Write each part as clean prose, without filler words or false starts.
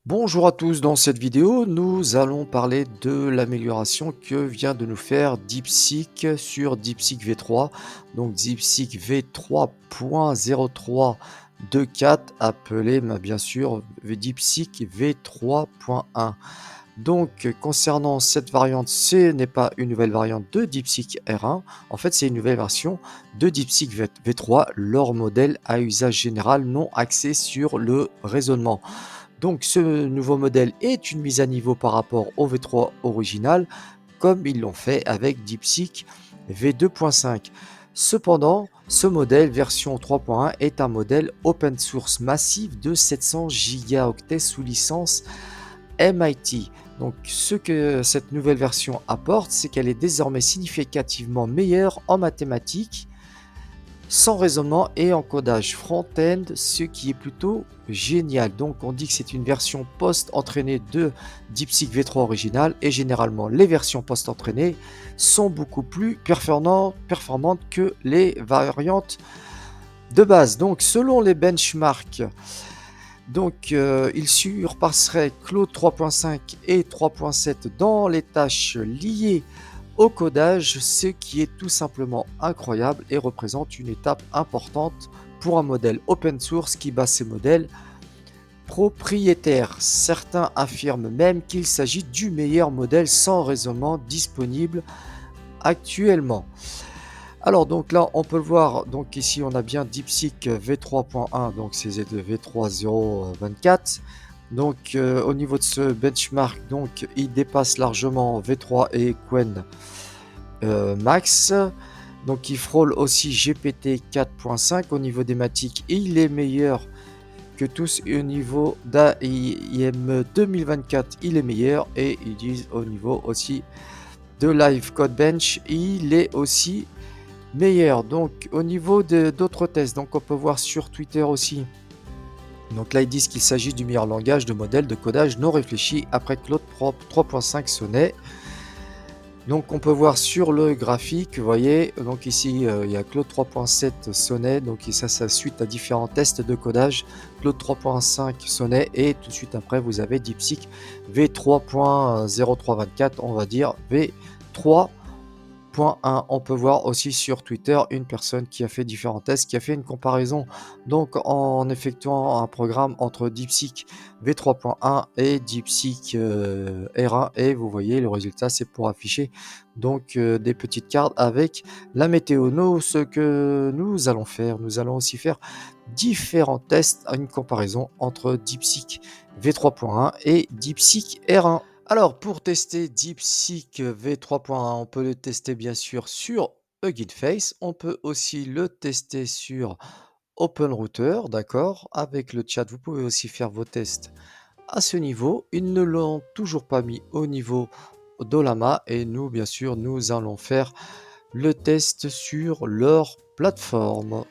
Bonjour à tous, dans cette vidéo, nous allons parler de l'amélioration que vient de nous faire DeepSeek sur DeepSeek V3. Donc DeepSeek V3.0324 appelé bien sûr DeepSeek V3.1. Donc concernant cette variante, ce n'est pas une nouvelle variante de DeepSeek R1, en fait c'est une nouvelle version de DeepSeek V3, leur modèle à usage général non axé sur le raisonnement. Donc ce nouveau modèle est une mise à niveau par rapport au V3 original, comme ils l'ont fait avec DeepSeek V2.5. Cependant, ce modèle version 3.1 est un modèle open source massif de 700 Go sous licence MIT. Donc ce que cette nouvelle version apporte, c'est qu'elle est désormais significativement meilleure en mathématiques, sans raisonnement et encodage front-end, ce qui est plutôt génial. Donc on dit que c'est une version post-entraînée de DeepSeek V3 original, et généralement les versions post-entraînées sont beaucoup plus performantes que les variantes de base. Donc selon les benchmarks, il surpasserait Claude 3.5 et 3.7 dans les tâches liées au codage, ce qui est tout simplement incroyable et représente une étape importante pour un modèle open source qui base ses modèles propriétaires. Certains affirment même qu'il s'agit du meilleur modèle sans raisonnement disponible actuellement. Alors donc là on peut le voir, donc ici on a bien DeepSeek V3.1, donc c'est V3.024. Donc au niveau de ce benchmark, donc il dépasse largement V3 et Qwen Max. Donc il frôle aussi GPT 4.5 au niveau des mathématiques, et il est meilleur que tous au niveau d'AIM 2024, il est meilleur, et ils disent au niveau aussi de Live Code Bench, il est aussi meilleur. Donc au niveau d'autres tests, donc on peut voir sur Twitter aussi. Donc là ils disent qu'il s'agit du meilleur langage de modèle de codage non réfléchi après Claude 3.5 Sonnet. Donc on peut voir sur le graphique, vous voyez, donc ici il y a Claude 3.7 Sonnet, donc ça suite à différents tests de codage, Claude 3.5 Sonnet, et tout de suite après vous avez DeepSeek V3.0324, on va dire V3. Point 1, on peut voir aussi sur Twitter une personne qui a fait différents tests, qui a fait une comparaison donc en effectuant un programme entre DeepSeek V3.1 et DeepSeek R1, et vous voyez le résultat, c'est pour afficher donc des petites cartes avec la météo. Nous, ce que nous allons faire, nous allons aussi faire différents tests à une comparaison entre DeepSeek V3.1 et DeepSeek R1. Alors, pour tester DeepSeek V3.1, on peut le tester bien sûr sur Hugging Face. On peut aussi le tester sur OpenRouter, d'accord? Avec le chat, vous pouvez aussi faire vos tests à ce niveau. Ils ne l'ont toujours pas mis au niveau d'Olama, et nous, bien sûr, nous allons faire le test sur leur plateforme.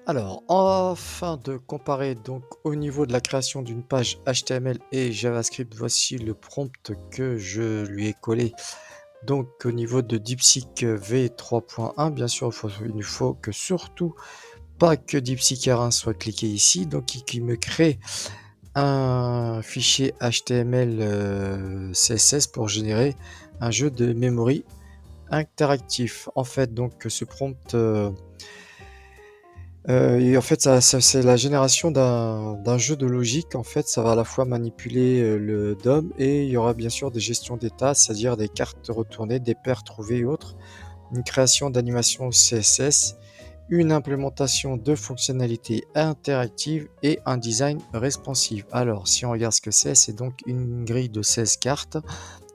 Alors, afin de comparer donc au niveau de la création d'une page HTML et JavaScript, voici le prompt que je lui ai collé. Donc au niveau de DeepSeek V3.1, bien sûr, il ne faut que surtout pas que DeepSeek R1 soit cliqué ici. Donc qui me crée un fichier HTML CSS pour générer un jeu de memory interactif. En fait, donc ce prompt... et en fait, c'est la génération d'un jeu de logique. En fait, ça va à la fois manipuler le DOM, et il y aura bien sûr des gestions d'état, c'est-à-dire des cartes retournées, des paires trouvées et autres, une création d'animation CSS, une implémentation de fonctionnalités interactives et un design responsive. Alors, si on regarde ce que c'est donc une grille de 16 cartes,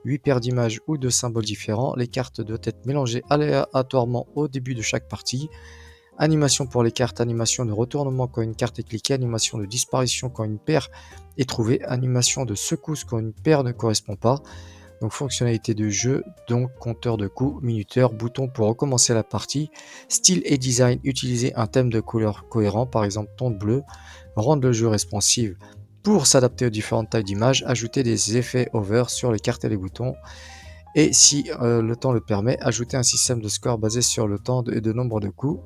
8 paires d'images ou de symboles différents. Les cartes doivent être mélangées aléatoirement au début de chaque partie. Animation pour les cartes, animation de retournement quand une carte est cliquée, animation de disparition quand une paire est trouvée, animation de secousse quand une paire ne correspond pas. Donc fonctionnalité de jeu, donc compteur de coups, minuteur, bouton pour recommencer la partie, style et design, utiliser un thème de couleur cohérent, par exemple ton bleu, rendre le jeu responsive pour s'adapter aux différentes tailles d'images, ajouter des effets hover sur les cartes et les boutons, et si le temps le permet, ajouter un système de score basé sur le temps et de nombre de coups.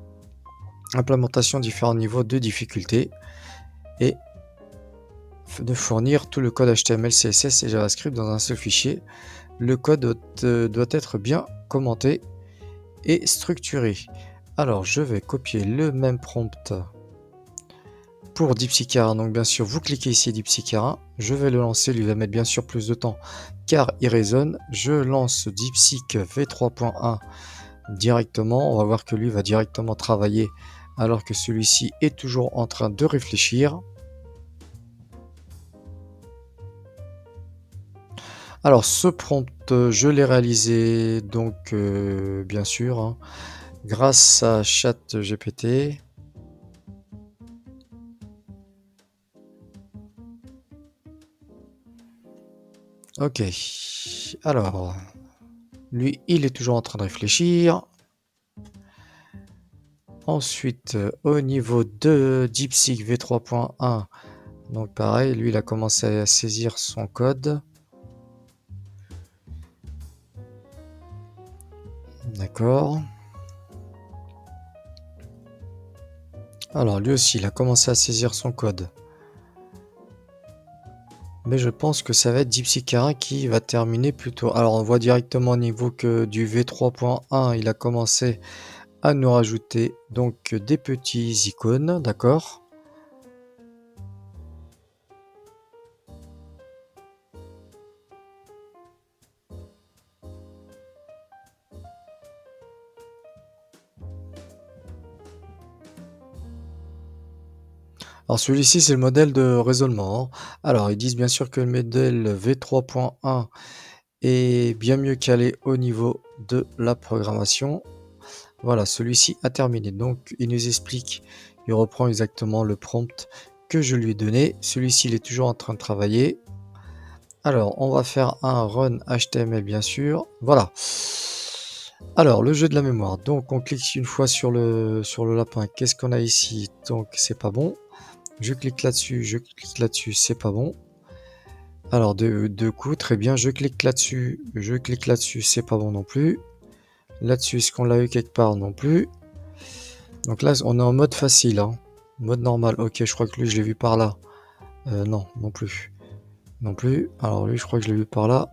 Implémentation différents niveaux de difficulté, et de fournir tout le code HTML, CSS et JavaScript dans un seul fichier. Le code doit être bien commenté et structuré. Alors, je vais copier le même prompt pour DeepSeek-R1. Donc, bien sûr, vous cliquez ici DeepSeek-R1. Je vais le lancer. Lui va mettre bien sûr plus de temps car il résonne. Je lance DeepSeek V3.1 directement. On va voir que lui va directement travailler alors que celui-ci est toujours en train de réfléchir. Alors, ce prompt, je l'ai réalisé donc bien sûr hein, grâce à ChatGPT. Ok, alors, lui, il est toujours en train de réfléchir. Ensuite, au niveau de DeepSeek V3.1, donc pareil, lui, il a commencé à saisir son code. D'accord. Alors, lui aussi, il a commencé à saisir son code. Mais je pense que ça va être DeepSeek-R1 qui va terminer plus tôt. Alors, on voit directement au niveau que du V3.1, il a commencé à nous rajouter donc des petits icônes, d'accord? Alors celui-ci, c'est le modèle de raisonnement, hein. Alors, ils disent bien sûr que le modèle V3.1 est bien mieux calé au niveau de la programmation. Voilà, celui-ci a terminé. Donc, il nous explique, il reprend exactement le prompt que je lui ai donné. Celui-ci, il est toujours en train de travailler. Alors, on va faire un run HTML, bien sûr. Voilà. Alors, le jeu de la mémoire. Donc, on clique une fois sur le lapin. Qu'est-ce qu'on a ici? Donc, c'est pas bon. Je clique là-dessus, c'est pas bon. Alors, deux coups, très bien. Je clique là-dessus, c'est pas bon non plus. Là-dessus, est-ce qu'on l'a eu quelque part? Non plus. Donc là, on est en mode facile, hein. Mode normal. Ok, je crois que lui, je l'ai vu par là. Non, non plus. Non plus. Alors lui, je crois que je l'ai vu par là.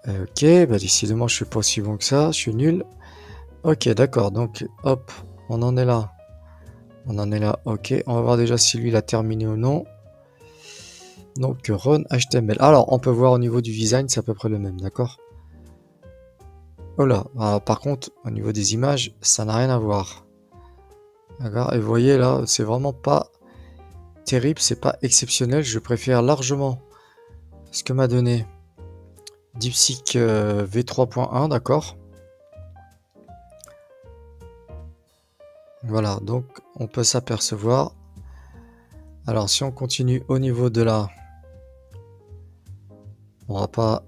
Ok, bah décidément, je suis pas aussi bon que ça. Je suis nul. Ok, d'accord. Donc, hop, on en est là. On en est là. Ok, on va voir déjà si lui, il a terminé ou non. Donc, run HTML. Alors, on peut voir au niveau du design, c'est à peu près le même, d'accord? Oh là, par contre, au niveau des images, ça n'a rien à voir. D'accord? Et vous voyez là, c'est vraiment pas terrible, c'est pas exceptionnel. Je préfère largement ce que m'a donné DeepSeek V3.1, d'accord? Voilà, donc on peut s'apercevoir. Alors, si on continue au niveau de la... On va pas...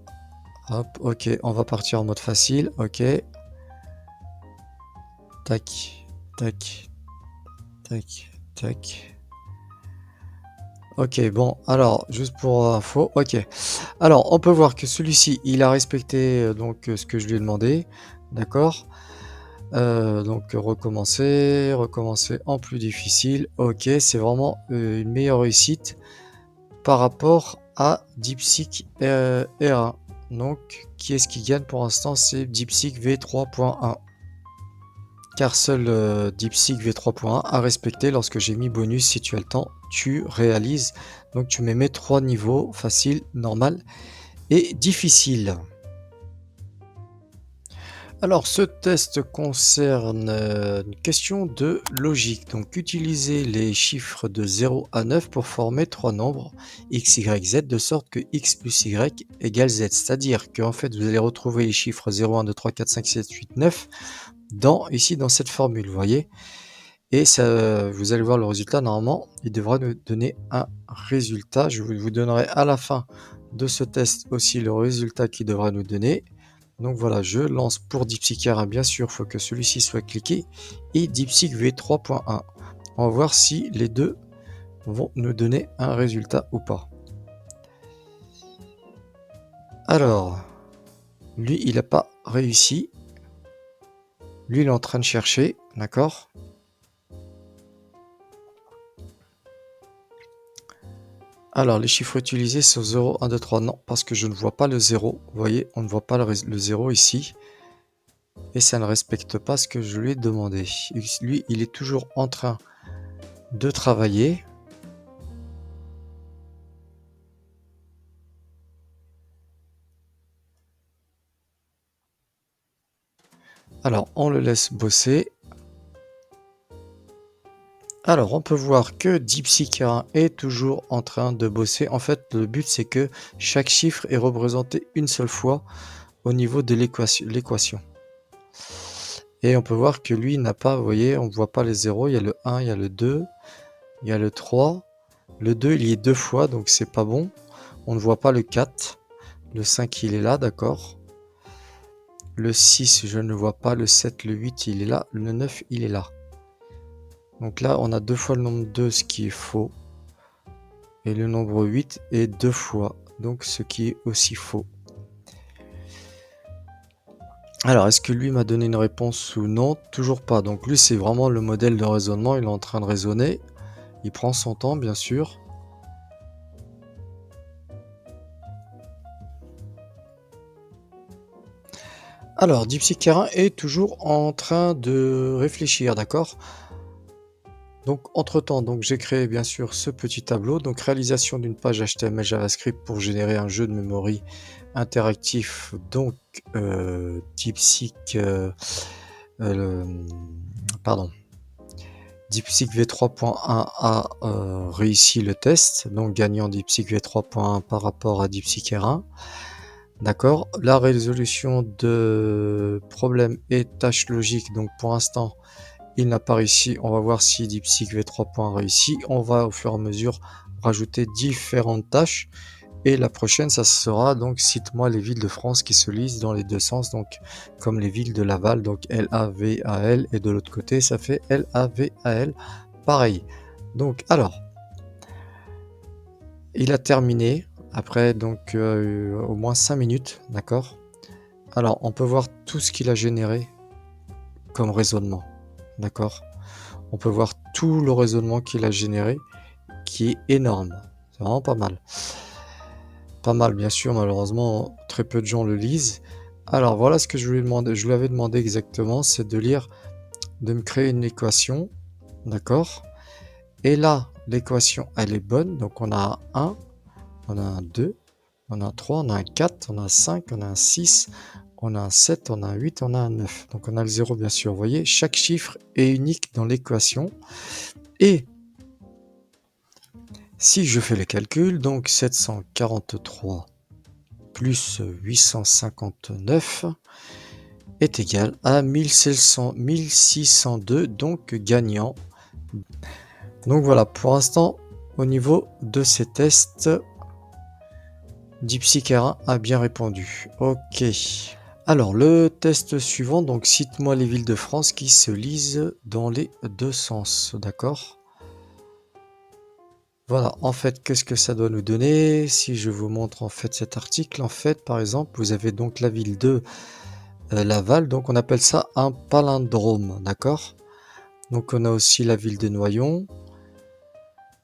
Hop, ok, on va partir en mode facile, ok. Tac, tac, tac, tac. Ok, bon, alors, juste pour info, ok. Alors, on peut voir que celui-ci, il a respecté donc ce que je lui ai demandé, d'accord. Donc recommencer, recommencer en plus difficile. Ok, c'est vraiment une meilleure réussite par rapport à DeepSeek R1. Donc, qui est-ce qui gagne pour l'instant? C'est DeepSeek V3.1. Car seul DeepSeek V3.1 a respecté lorsque j'ai mis bonus. Si tu as le temps, tu réalises. Donc tu mets mes 3 niveaux, facile, normal et difficile. Alors, ce test concerne une question de logique. Donc, utilisez les chiffres de 0 à 9 pour former trois nombres x, y, z de sorte que x plus y égale z. C'est-à-dire qu'en fait, vous allez retrouver les chiffres 0, 1, 2, 3, 4, 5, 6, 7, 8, 9 ici dans cette formule, vous voyez. Et ça, vous allez voir le résultat. Normalement, il devra nous donner un résultat. Je vous donnerai à la fin de ce test aussi le résultat qu'il devra nous donner. Donc voilà, je lance pour DeepSeek R1, bien sûr, il faut que celui-ci soit cliqué, et DeepSeek V3.1. On va voir si les deux vont nous donner un résultat ou pas. Alors, lui, il n'a pas réussi. Lui, il est en train de chercher, d'accord? Alors, les chiffres utilisés sont 0, 1, 2, 3. Non, parce que je ne vois pas le 0. Vous voyez, on ne voit pas le 0 ici. Et ça ne respecte pas ce que je lui ai demandé. Lui, il est toujours en train de travailler. Alors, on le laisse bosser. Alors, on peut voir que DeepSeek-R1 est toujours en train de bosser. En fait, le but, c'est que chaque chiffre est représenté une seule fois au niveau de l'équation. Et on peut voir que lui n'a pas, vous voyez, on ne voit pas les zéros. Il y a le 1, il y a le 2, il y a le 3. Le 2, il y est deux fois, donc c'est pas bon. On ne voit pas le 4. Le 5, il est là, d'accord. Le 6, je ne le vois pas. Le 7, le 8, il est là. Le 9, il est là. Donc là, on a deux fois le nombre 2, ce qui est faux. Et le nombre 8 est deux fois, donc ce qui est aussi faux. Alors, est-ce que lui m'a donné une réponse ou non? Toujours pas. Donc lui, c'est vraiment le modèle de raisonnement. Il est en train de raisonner. Il prend son temps, bien sûr. Alors, DeepSeek-R1 est toujours en train de réfléchir, d'accord? Donc, entre-temps, donc j'ai créé bien sûr ce petit tableau. Donc, réalisation d'une page HTML JavaScript pour générer un jeu de memory interactif. Donc, DeepSeek, pardon, DeepSeek V3.1 a réussi le test. Donc, gagnant DeepSeek V3.1 par rapport à DeepSeek R1. D'accord. La résolution de problèmes et tâches logiques. Donc, pour l'instant, il n'a pas réussi. On va voir si DeepSeek V3.1 réussit. On va au fur et à mesure rajouter différentes tâches. Et la prochaine, ça sera donc cite-moi les villes de France qui se lisent dans les deux sens. Donc comme les villes de Laval, donc L-A-V-A-L. Et de l'autre côté, ça fait L-A-V-A-L. Pareil. Donc alors, il a terminé. Après donc au moins 5 minutes. D'accord. Alors on peut voir tout ce qu'il a généré comme raisonnement. D'accord. On peut voir tout le raisonnement qu'il a généré, qui est énorme. C'est vraiment pas mal. Pas mal, bien sûr, malheureusement, très peu de gens le lisent. Alors, voilà ce que je lui ai demandé. Je lui avais demandé exactement, c'est de lire, de me créer une équation. D'accord. Et là, l'équation, elle est bonne. Donc, on a un 1, on a un 2, on a un 3, on a un 4, on a un 5, on a un 6, on a un 7, on a un 8, on a un 9. Donc, on a le 0, bien sûr. Vous voyez, chaque chiffre est unique dans l'équation. Et si je fais les calculs, donc 743 plus 859 est égal à 1602, donc gagnant. Donc voilà, pour l'instant, au niveau de ces tests, DeepSeek-R1 a bien répondu. Ok. Alors, le test suivant, donc cite-moi les villes de France qui se lisent dans les deux sens, d'accord? Voilà, en fait, qu'est-ce que ça doit nous donner? Si je vous montre en fait cet article, en fait, par exemple, vous avez donc la ville de Laval, donc on appelle ça un palindrome, d'accord? Donc on a aussi la ville de Noyon,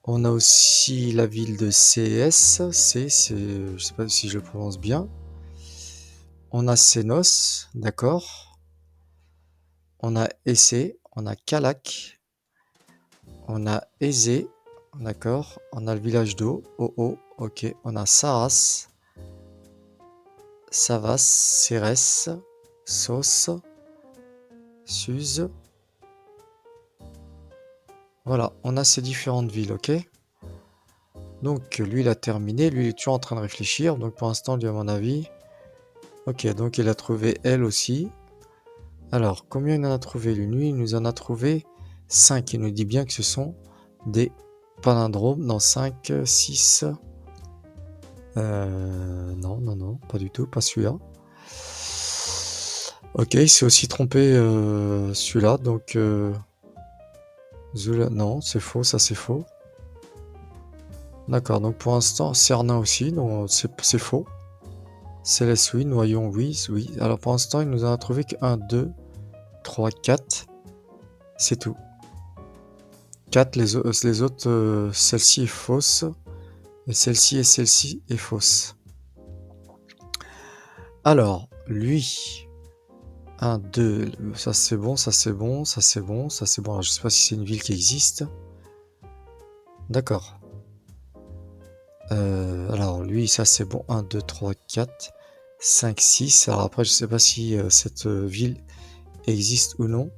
on a aussi la ville de CS, je sais pas si je le prononce bien. On a Sénos, d'accord? On a Essé, on a Calac, on a Aizé, d'accord? On a le village d'eau, Oh, ok. On a Saras, Savas, Cérès, Sauce, Suse. Voilà, on a ces différentes villes, ok? Donc lui il a terminé, lui il est toujours en train de réfléchir, donc pour l'instant lui à mon avis. Ok, donc il a trouvé elle aussi. Alors, combien il en a trouvé lui? Il nous en a trouvé 5. Il nous dit bien que ce sont des palindromes. Non, 5, 6. Non, pas du tout, pas celui-là. Ok, il s'est aussi trompé celui-là, donc... non, c'est faux, ça c'est faux. D'accord, donc pour l'instant, Cernin aussi, donc c'est faux. Céleste, oui. Noyon, oui, oui. Alors pour l'instant, il nous en a trouvé que 1, 2, 3, 4. C'est tout. 4, les autres, celle-ci est fausse. Et celle-ci est fausse. Alors, lui, 1, 2, ça c'est bon, ça c'est bon, ça c'est bon, ça c'est bon. Alors, je sais pas si c'est une ville qui existe. D'accord. Alors, lui, ça c'est bon. 1, 2, 3, 4, 5, 6. Alors après, je sais pas si cette ville existe ou non.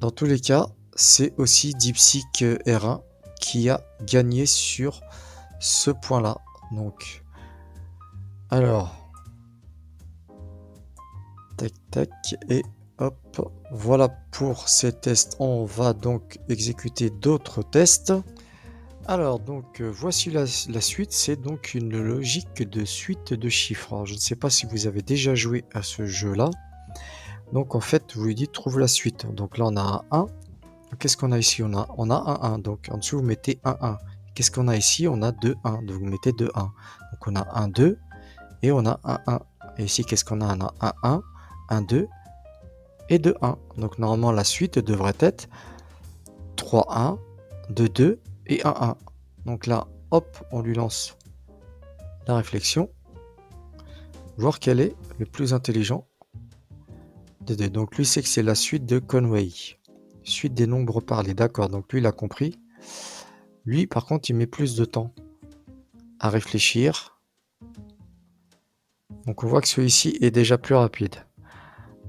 Dans tous les cas, c'est aussi DeepSeek R1 qui a gagné sur ce point-là. Donc, alors, tac, tac, et hop, voilà pour ces tests. On va donc exécuter d'autres tests. Alors, donc, voici la suite. C'est donc une logique de suite de chiffres. Alors, je ne sais pas si vous avez déjà joué à ce jeu-là. Donc, en fait, vous lui dites trouve la suite. Donc là, on a un 1. Qu'est-ce qu'on a ici? On a un 1. Donc, en dessous, vous mettez un 1. Qu'est-ce qu'on a ici? On a 2 1. Donc, vous mettez 2 1. Donc, on a un 2 et on a un 1. Et ici, qu'est-ce qu'on a? On a un 1, un 2 et 2 1. Donc, normalement, la suite devrait être 3 1, 2 2 et 1 1. Donc là, hop, on lui lance la réflexion. Voir quel est le plus intelligent des deux. Donc, lui, c'est que c'est la suite de Conway. Suite des nombres parlés. D'accord, donc lui, il a compris. Lui, par contre, il met plus de temps à réfléchir. Donc, on voit que celui-ci est déjà plus rapide.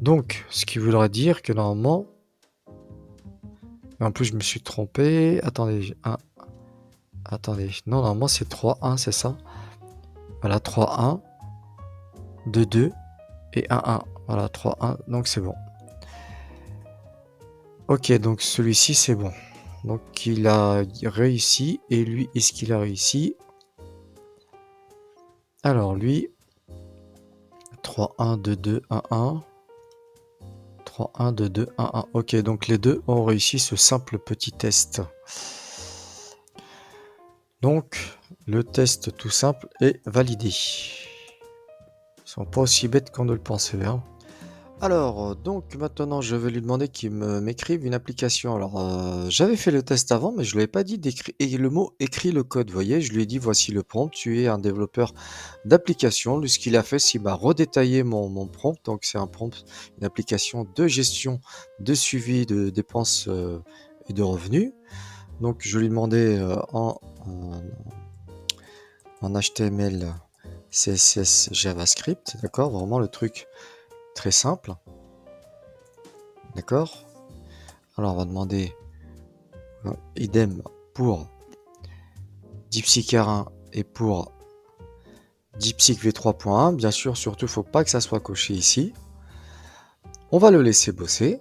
Donc, ce qui voudrait dire que normalement... En plus, je me suis trompé. Attendez, attendez. Non, normalement, c'est 3-1, c'est ça? Voilà, 3-1, 2-2 et 1-1. Voilà, 3-1, donc c'est bon. Ok, donc celui-ci, c'est bon. Donc, il a réussi. Et lui, est-ce qu'il a réussi? Alors, lui... 3-1, 2-2, 1-1. 3-1, 2-2, 1-1. Ok, donc les deux ont réussi ce simple petit test. Donc, le test tout simple est validé. Ils sont pas aussi bêtes qu'on ne le pensait, hein. Alors, donc maintenant, je vais lui demander qu'il m'écrive une application. Alors, j'avais fait le test avant, mais je lui avais pas dit d'écrire et le mot écrit le code. Vous voyez, je lui ai dit voici le prompt. Tu es un développeur d'application. Lui, ce qu'il a fait, c'est qu'il m'a redétaillé mon prompt. Donc, c'est un prompt, une application de gestion, de suivi de dépenses et de revenus. Donc, je lui demandais en HTML, CSS, JavaScript, d'accord? Vraiment le truc très simple, d'accord? Alors, on va demander idem pour DeepSeek R1 et pour DeepSeek V3.1. Bien sûr, surtout, il ne faut pas que ça soit coché ici. On va le laisser bosser.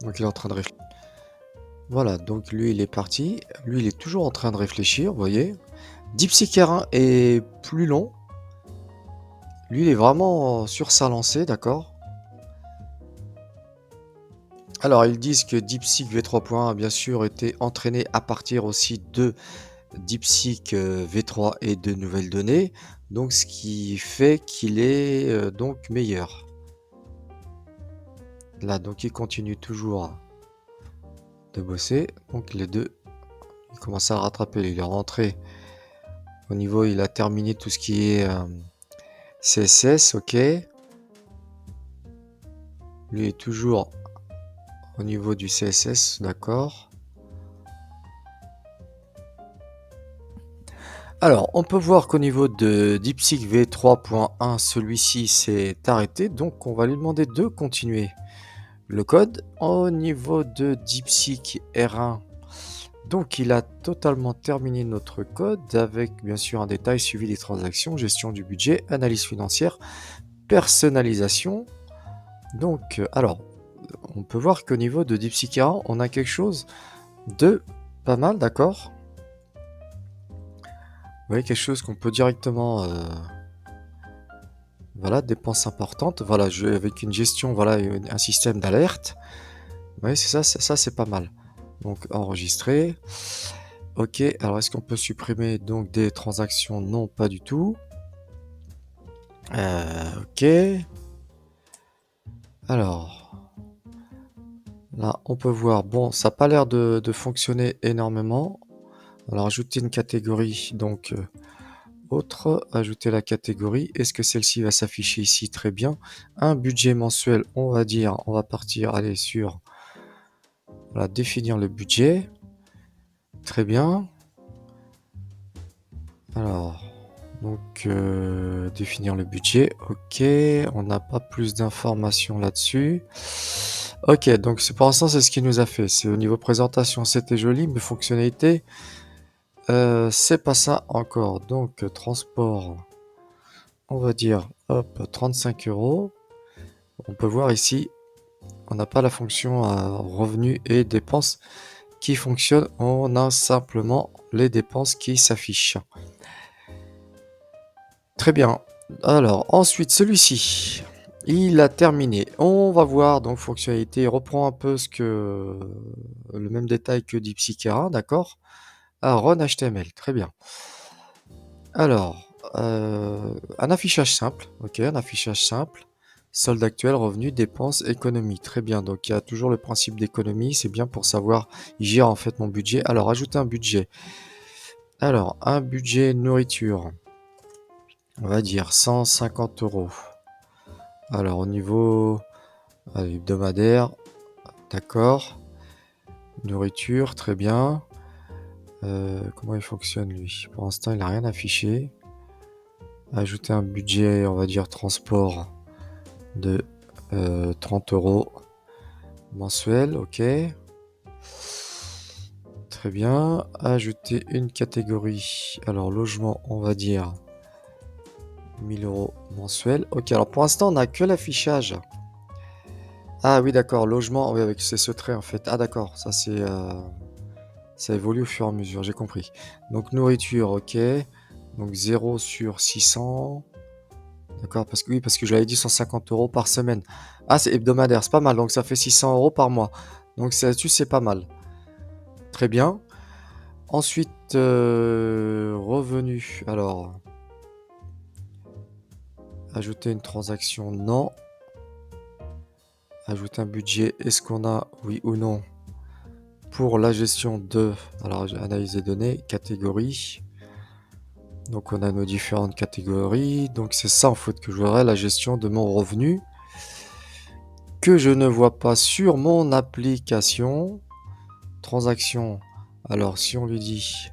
Donc, il est en train de réfléchir. Voilà, donc lui, il est parti. Lui, il est toujours en train de réfléchir, vous voyez. DeepSeek R1 est plus long. Lui, il est vraiment sur sa lancée, d'accord? Alors, ils disent que DeepSeek V3.1 a bien sûr été entraîné à partir aussi de DeepSeek V3 et de nouvelles données, donc ce qui fait qu'il est donc meilleur. Là, donc il continue toujours de bosser, donc les deux, il commence à rattraper, il est rentré au niveau, il a terminé tout ce qui est CSS, ok. Lui est toujours au niveau du CSS, d'accord. Alors, on peut voir qu'au niveau de DeepSeek V3.1, celui-ci s'est arrêté, donc on va lui demander de continuer le code. Au niveau de DeepSeek R1, donc il a totalement terminé notre code avec bien sûr un détail, suivi des transactions, gestion du budget, analyse financière, personnalisation. Donc, alors, on peut voir qu'au niveau de DeepSeek R1, on a quelque chose de pas mal, d'accord? Vous voyez, quelque chose qu'on peut directement... voilà, dépenses importantes. Voilà, avec une gestion, voilà, un système d'alerte. Vous voyez, c'est ça c'est pas mal. Donc, enregistrer. Ok, alors est-ce qu'on peut supprimer donc des transactions? Non, pas du tout. Ok. Alors, Là, on peut voir, bon, ça n'a pas l'air de fonctionner énormément. Alors, ajouter une catégorie, donc autre, ajouter la catégorie. Est-ce que celle-ci va s'afficher ici? Très bien. Un budget mensuel, on va dire, on va partir, aller sur, voilà, définir le budget. Très bien. Alors, donc, définir le budget. Ok, on n'a pas plus d'informations là-dessus. Ok, donc pour l'instant, c'est ce qu'il nous a fait. C'est au niveau présentation, c'était joli, mais fonctionnalité, c'est pas ça encore. Donc, transport, on va dire, hop, 35 euros. On peut voir ici, on n'a pas la fonction revenus et dépenses qui fonctionne. On a simplement les dépenses qui s'affichent. Très bien. Alors, ensuite, celui-ci, il a terminé. On va voir, donc, fonctionnalité. Il reprend un peu le même détail que DeepSeek-R1, d'accord? Ah, Run HTML, très bien. Alors, un affichage simple. Ok, un affichage simple. Solde actuel, revenu, dépenses, économie. Très bien. Donc, il y a toujours le principe d'économie. C'est bien pour savoir, il gère en fait mon budget. Alors, ajouter un budget. Alors, un budget nourriture. On va dire 150 euros. Alors, au niveau hebdomadaire, d'accord. Nourriture, très bien. Comment il fonctionne lui? Pour l'instant, il n'a rien affiché. Ajouter un budget, on va dire transport de 30 euros mensuel, ok. Très bien. Ajouter une catégorie. Alors, logement, on va dire 1000 euros mensuel. Ok, alors pour l'instant, on n'a que l'affichage. Ah oui, d'accord, logement, oui, avec ce trait en fait. Ah d'accord, ça évolue au fur et à mesure, j'ai compris. Donc nourriture, ok. Donc 0 sur 600. D'accord, parce que oui, parce que j'avais dit 150 euros par semaine. Ah, c'est hebdomadaire, c'est pas mal. Donc ça fait 600 euros par mois. Donc là-dessus, c'est pas mal. Très bien. Ensuite, revenu. Alors, ajouter une transaction, non. Ajouter un budget, est-ce qu'on a, oui ou non? Pour la gestion de, alors analyse des données, catégorie. Donc on a nos différentes catégories. Donc c'est ça en fait que je voudrais, la gestion de mon revenu que je ne vois pas sur mon application. Transaction. Alors si on lui dit,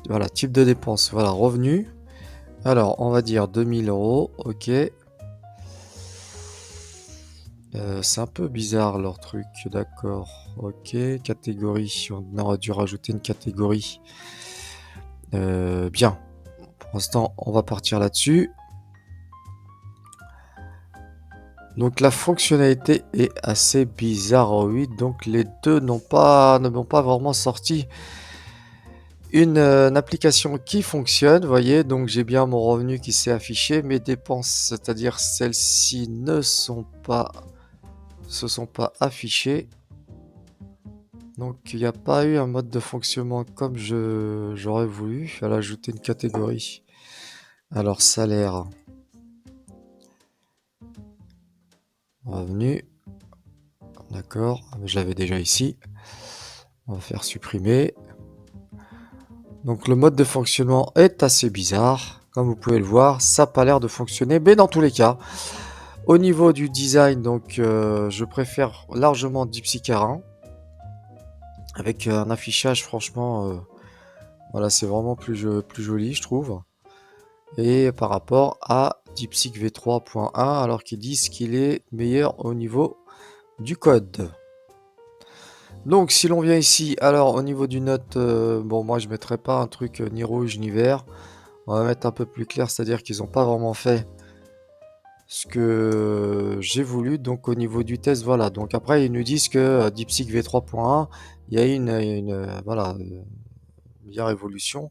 voilà, type de dépense, voilà, revenu. Alors on va dire 2000 euros, ok. C'est un peu bizarre leur truc, d'accord. Ok, catégorie, on aurait dû rajouter une catégorie. Bien, pour l'instant on va partir là-dessus. Donc la fonctionnalité est assez bizarroïde, donc les deux ne m'ont pas vraiment sorti une application qui fonctionne, vous voyez, donc j'ai bien mon revenu qui s'est affiché, mes dépenses, c'est-à-dire celles-ci se sont pas affichées, donc il n'y a pas eu un mode de fonctionnement comme j'aurais voulu. Je vais ajouter une catégorie. Alors salaire, revenu, d'accord, je l'avais déjà ici, on va faire supprimer. Donc le mode de fonctionnement est assez bizarre. Comme vous pouvez le voir, ça n'a pas l'air de fonctionner. Mais dans tous les cas, au niveau du design, donc je préfère largement DeepSeek-R1. Avec un affichage, franchement, voilà, c'est vraiment plus joli, je trouve. Et par rapport à DeepSeek V3.1, alors qu'ils disent qu'il est meilleur au niveau du code. Donc si l'on vient ici, alors au niveau du note, bon moi je mettrai pas un truc ni rouge ni vert. On va mettre un peu plus clair, c'est-à-dire qu'ils n'ont pas vraiment fait ce que j'ai voulu. Donc au niveau du test, voilà. Donc après, ils nous disent que DeepSeek V3.1, il y a voilà, meilleure évolution.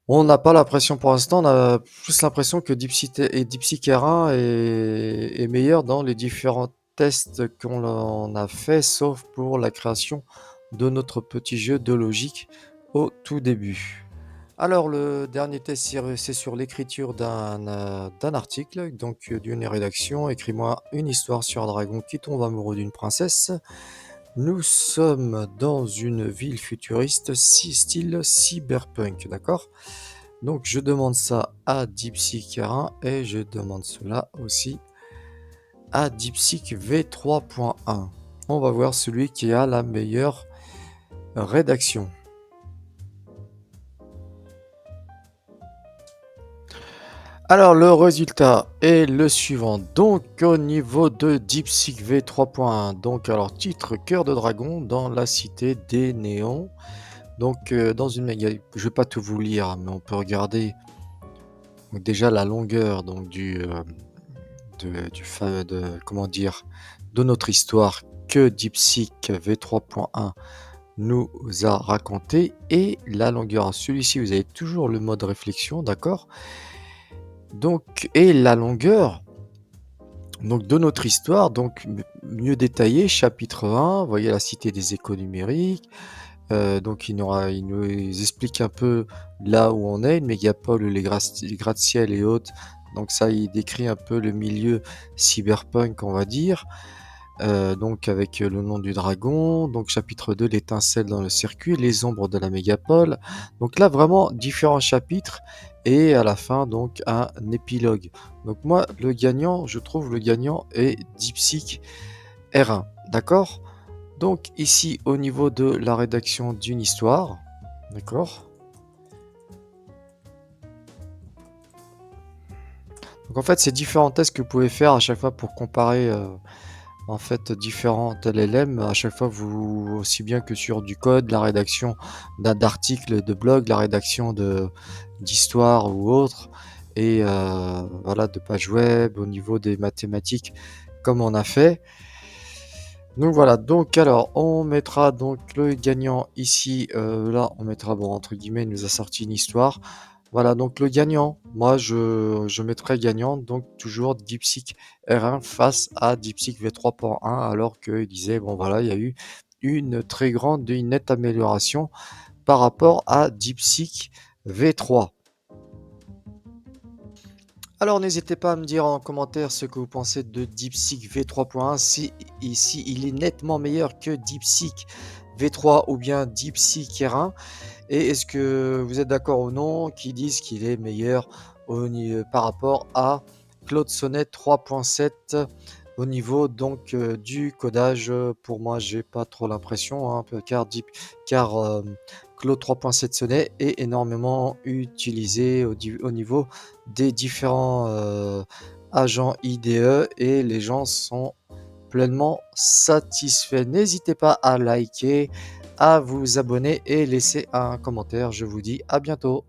On n'a pas l'impression pour l'instant, on a plus l'impression que DeepSeek R1 est meilleur dans les différents tests qu'on a fait, sauf pour la création de notre petit jeu de logique au tout début. Alors le dernier test, c'est sur l'écriture d'un article, donc d'une rédaction. Écris-moi une histoire sur un dragon qui tombe amoureux d'une princesse. Nous sommes dans une ville futuriste, style cyberpunk, d'accord? Donc je demande ça à DeepSeek R1 et je demande cela aussi à DeepSeek V3.1. On va voir celui qui a la meilleure rédaction. Alors le résultat est le suivant. Donc au niveau de DeepSeek V3.1, donc alors titre Cœur de dragon dans la cité des néons. Donc dans une méga, je vais pas tout vous lire, mais on peut regarder donc, déjà la longueur donc comment dire, de notre histoire que DeepSeek V3.1 nous a raconté et la longueur. Celui-ci, vous avez toujours le mode réflexion, d'accord? Donc, et la longueur donc, de notre histoire, donc mieux détaillé, chapitre 1, vous voyez la cité des échos numériques. Donc, il nous explique un peu là où on est, une mégapole, les gratte-ciel et autres. Donc, ça, il décrit un peu le milieu cyberpunk, on va dire. Donc avec le nom du dragon, donc chapitre 2, l'étincelle dans le circuit, les ombres de la mégapole. Donc là vraiment différents chapitres et à la fin donc un épilogue. Donc moi le gagnant, je trouve le gagnant est DeepSeek R1, d'accord? Donc ici au niveau de la rédaction d'une histoire, d'accord? Donc en fait c'est différents tests que vous pouvez faire à chaque fois pour comparer en fait différents LLM à chaque fois vous aussi bien que sur du code, la rédaction d'articles de blog, la rédaction de d'histoire ou autre et voilà de pages web au niveau des mathématiques comme on a fait. Donc voilà, donc alors on mettra donc le gagnant ici, là on mettra bon entre guillemets il nous a sorti une histoire. Voilà, donc le gagnant, moi je mettrais gagnant, donc toujours DeepSeek R1 face à DeepSeek V3.1, alors qu'il disait, bon voilà, il y a eu une très grande, une nette amélioration par rapport à DeepSeek V3. Alors n'hésitez pas à me dire en commentaire ce que vous pensez de DeepSeek V3.1, si ici il est nettement meilleur que DeepSeek V3 ou bien DeepSeek R1. Et est-ce que vous êtes d'accord ou non qui disent qu'il est meilleur par rapport à Claude Sonnet 3.7 au niveau donc du codage? Pour moi, j'ai pas trop l'impression, hein, car Claude 3.7 Sonnet est énormément utilisé au niveau des différents agents IDE et les gens sont pleinement satisfaits. N'hésitez pas à liker, à vous abonner et laisser un commentaire. Je vous dis à bientôt.